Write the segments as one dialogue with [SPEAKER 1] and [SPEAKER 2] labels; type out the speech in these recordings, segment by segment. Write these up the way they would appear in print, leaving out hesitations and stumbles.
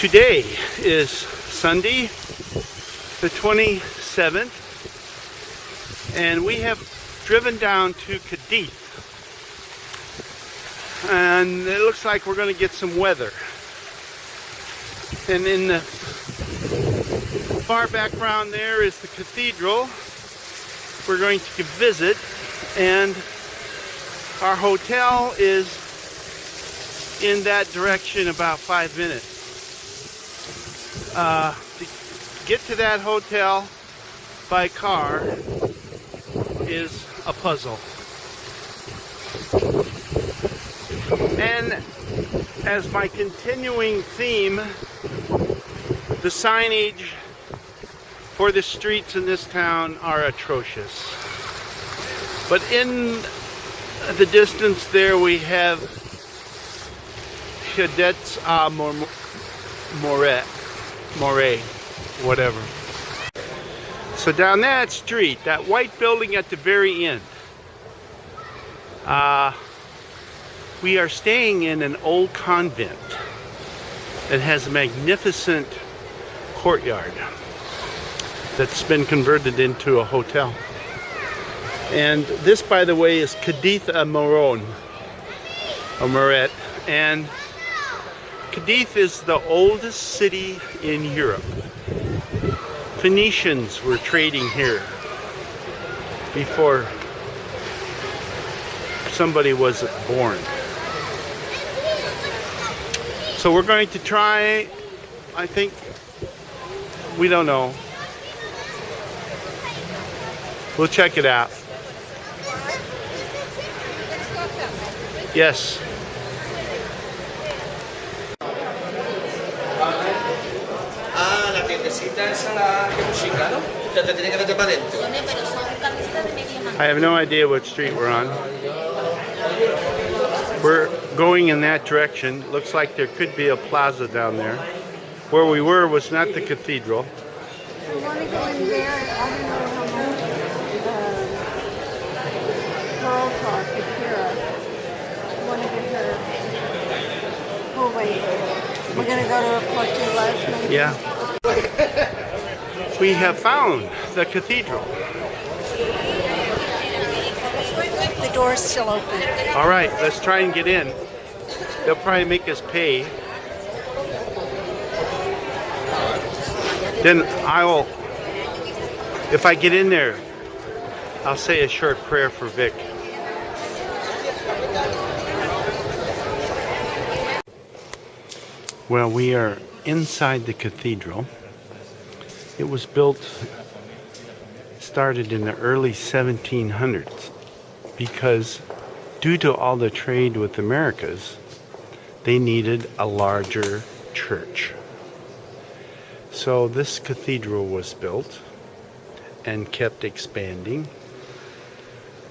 [SPEAKER 1] Today is Sunday, the 27th, and we have driven down to Cadiz. And it looks like we're going to get some weather. And in the far background there is the cathedral we're going to visit, and our hotel is in that direction about 5 minutes. To get to that hotel by car is a puzzle. And as my continuing theme, the signage for the streets in this town are atrocious. But in the distance there we have Cadets Moray, whatever. So down that street, that white building at the very end, we are staying in an old convent that has a magnificent courtyard that's been converted into a hotel. And this, by the way, is Cadiz Moret. And Cadiz is the oldest city in Europe. Phoenicians were trading here before somebody was born. So we're going to try, I think, we don't know. We'll check it out. Yes.
[SPEAKER 2] La tiendecita esa la que música, ¿no? Ya te tiene que meter para adentro.
[SPEAKER 1] I have no idea what street we're on. We're going in that direction. Looks like there could be a plaza down there. Where we were was not the cathedral.
[SPEAKER 3] We want to go in there, and I don't know how much girl talk to Kira. I want to get her. Oh wait, we're gonna go to a Portuguese maybe?
[SPEAKER 1] Yeah. We have found the cathedral.
[SPEAKER 3] The door's still open.
[SPEAKER 1] All right, let's try and get in. They'll probably make us pay. Then if I get in there, I'll say a short prayer for Vic. Well, we are inside the cathedral. It was started in the early 1700s because due to all the trade with Americas, they needed a larger church. So this cathedral was built and kept expanding,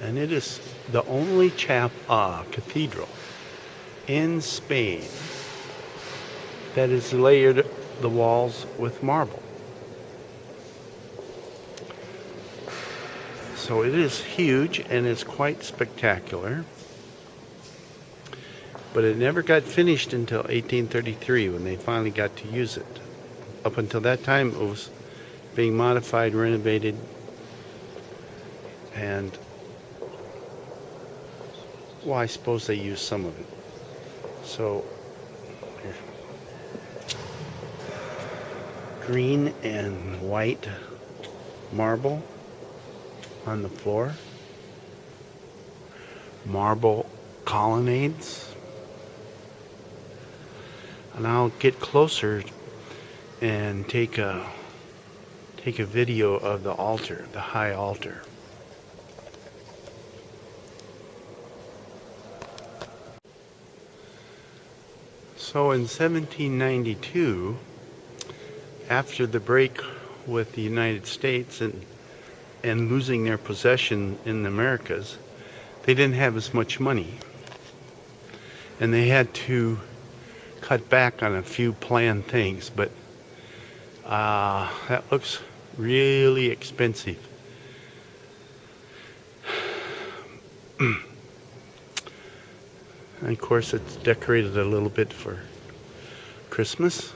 [SPEAKER 1] and it is the only cathedral in Spain that has layered the walls with marble. So it is huge and it's quite spectacular, but it never got finished until 1833 when they finally got to use it. Up until that time, it was being modified, renovated, and, well, I suppose they used some of it. So, here. Green and white marble on the floor. Marble colonnades. And I'll get closer and take a video of the altar, the high altar. So in 1792, after the break with the United States and losing their possession in the Americas, they didn't have as much money. And they had to cut back on a few planned things, but that looks really expensive. And of course it's decorated a little bit for Christmas.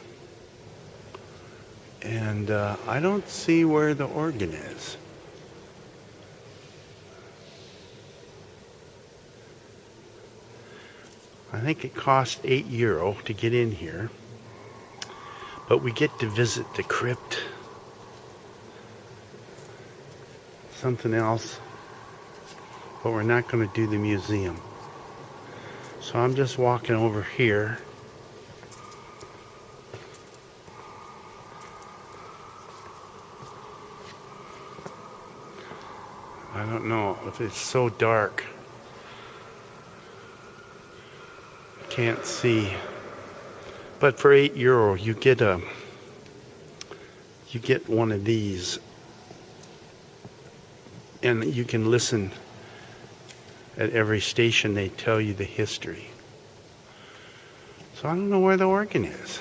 [SPEAKER 1] And I don't see where the organ is. I think it cost €8 to get in here. But we get to visit the crypt. Something else. But we're not going to do the museum. So I'm just walking over here. I don't know if it's so dark. Can't see. But for €8 you get one of these. And you can listen at every station. They tell you the history. So I don't know where the organ is.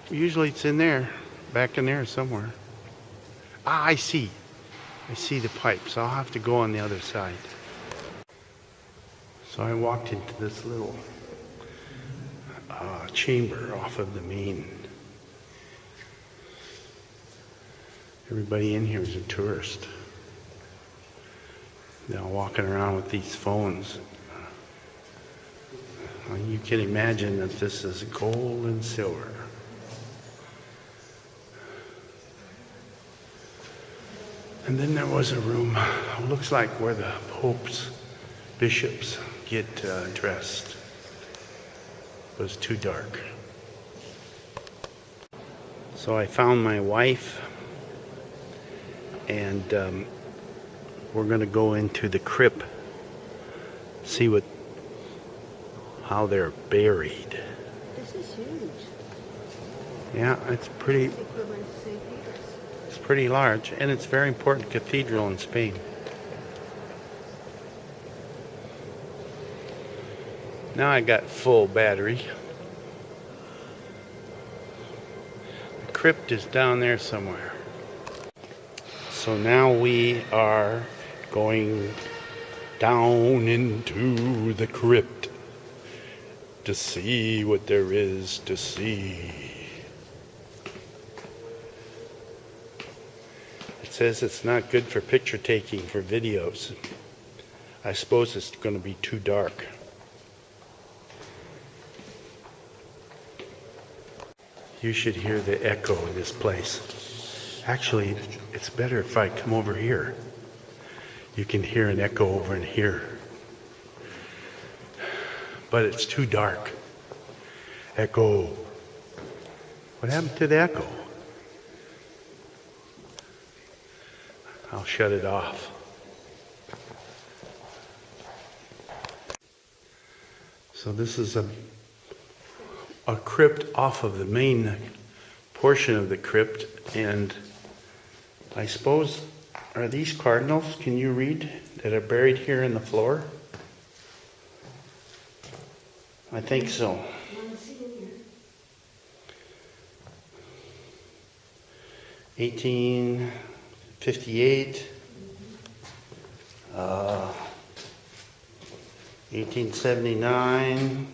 [SPEAKER 1] Usually it's in there, back in there somewhere. Ah, I see the pipes. I'll have to go on the other side. So I walked into this little chamber off of the main. Everybody in here is a tourist. They're walking around with these phones. You can imagine that this is gold and silver. And then there was a room, looks like where the popes, bishops get dressed. It was too dark. So I found my wife, and we're going to go into the crypt, see how they're buried.
[SPEAKER 3] This is huge.
[SPEAKER 1] Yeah, it's pretty.
[SPEAKER 3] It's equivalent to St. Peter's.
[SPEAKER 1] It's pretty large, and it's a very important cathedral in Spain. Now I got full battery. The crypt is down there somewhere. So now we are going down into the crypt to see what there is to see. It says it's not good for picture taking, for videos. I suppose it's going to be too dark. You should hear the echo in this place. Actually, it's better if I come over here. You can hear an echo over in here. But it's too dark. Echo. What happened to the echo? I'll shut it off. So this is a crypt off of the main portion of the crypt, and I suppose, are these cardinals, can you read, that are buried here in the floor? I think so. 1858, 1879,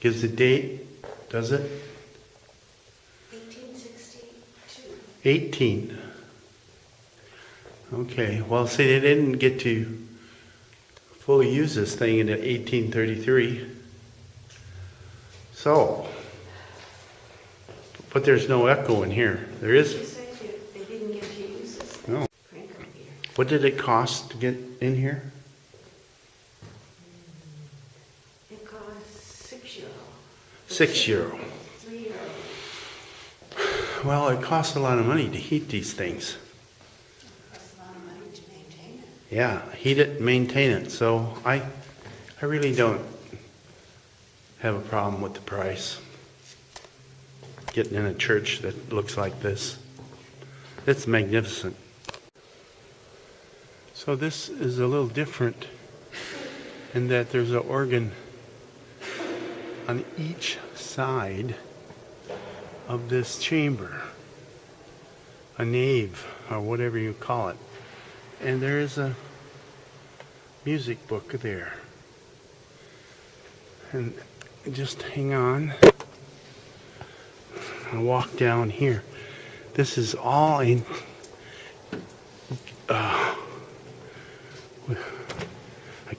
[SPEAKER 1] gives the date, does it?
[SPEAKER 3] 1862.
[SPEAKER 1] 18. Okay, well, see, they didn't get to fully use this thing in 1833. So, but there's no echo in here. There is.
[SPEAKER 3] They didn't get to use this.
[SPEAKER 1] No.
[SPEAKER 3] Crank up here.
[SPEAKER 1] What did it cost to get in here?
[SPEAKER 3] It cost €6.
[SPEAKER 1] €6.
[SPEAKER 3] €3.
[SPEAKER 1] Well, it costs a lot of money to heat these things.
[SPEAKER 3] That's a lot of money to maintain it.
[SPEAKER 1] Yeah, heat it and maintain it. So I really don't have a problem with the price. Getting in a church that looks like this. It's magnificent. So this is a little different in that there's an organ on each side of this chamber. A nave, or whatever you call it. And there is a music book there. And just hang on. I'll walk down here. This is all in. I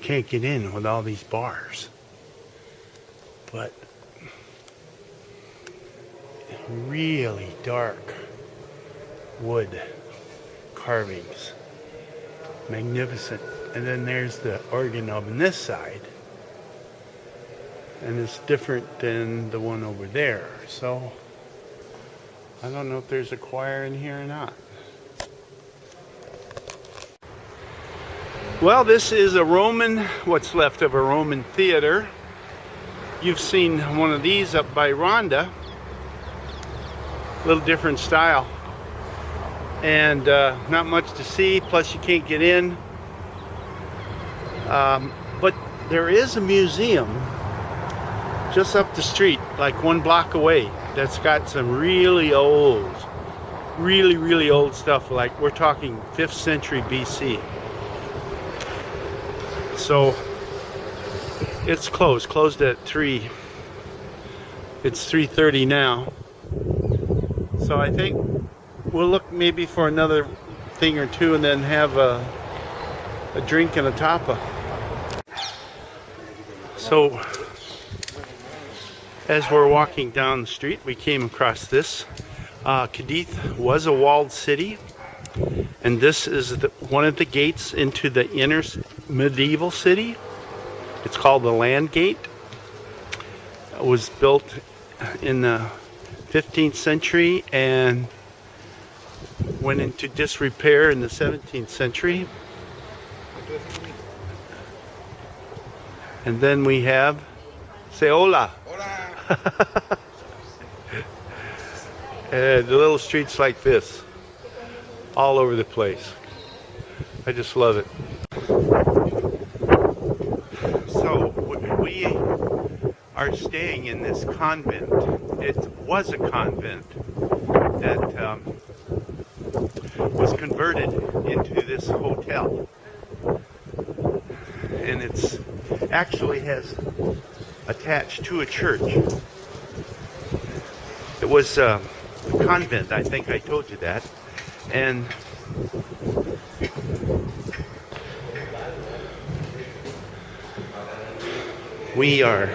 [SPEAKER 1] can't get in with all these bars, but really dark wood carvings, magnificent. And then there's the organ on this side, and it's different than the one over there. So I don't know if there's a choir in here or not. Well, this is a Roman, what's left of a Roman theater. You've seen one of these up by Rhonda. A little different style. And not much to see, plus you can't get in. But there is a museum just up the street, like 1 block away, that's got some really old stuff. Like we're talking 5th century BC. So it's closed at 3. It's 3:30 now. So I think we'll look maybe for another thing or two and then have a drink and a tapa. So as we're walking down the street, we came across this. Cadiz was a walled city, and this is one of the gates into the inner medieval city. It's called the Land Gate. It was built in the 15th century and went into disrepair in the 17th century. And then we have, say hola. And the little streets like this, all over the place. I just love it. So we are staying in this convent. It was a convent that was converted into this hotel. And it's actually has attached to a church. It was a convent, I think I told you that. And we are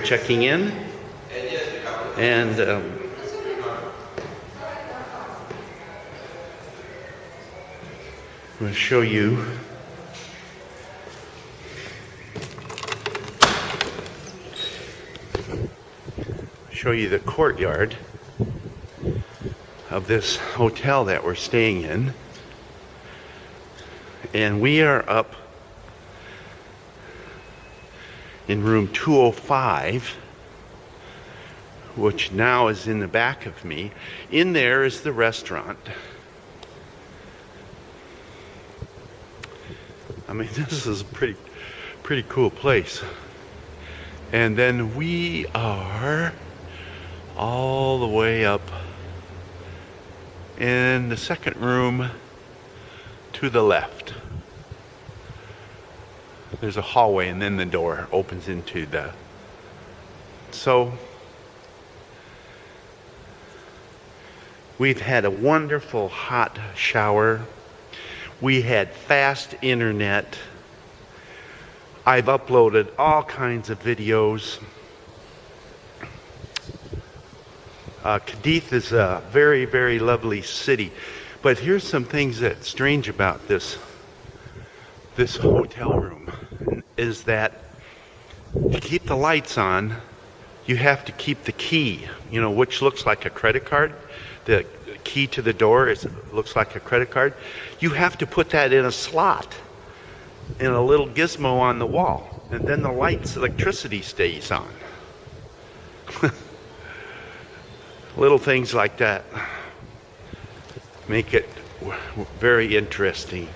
[SPEAKER 1] checking in, and I'm going to show you the courtyard of this hotel that we're staying in. And we are up in room 205, which now is in the back of me. In there is the restaurant. I mean, this is a pretty cool place. And then we are all the way up in the second room to the left. There's a hallway, and then the door opens into the... So we've had a wonderful hot shower. We had fast internet. I've uploaded all kinds of videos. Cadiz is a very, very lovely city. But here's some things that's strange about this hotel room, is that to keep the lights on, you have to keep the key, which looks like a credit card. The key to the door looks like a credit card. You have to put that in a slot, in a little gizmo on the wall, and then the electricity stays on. Little things like that make it very interesting.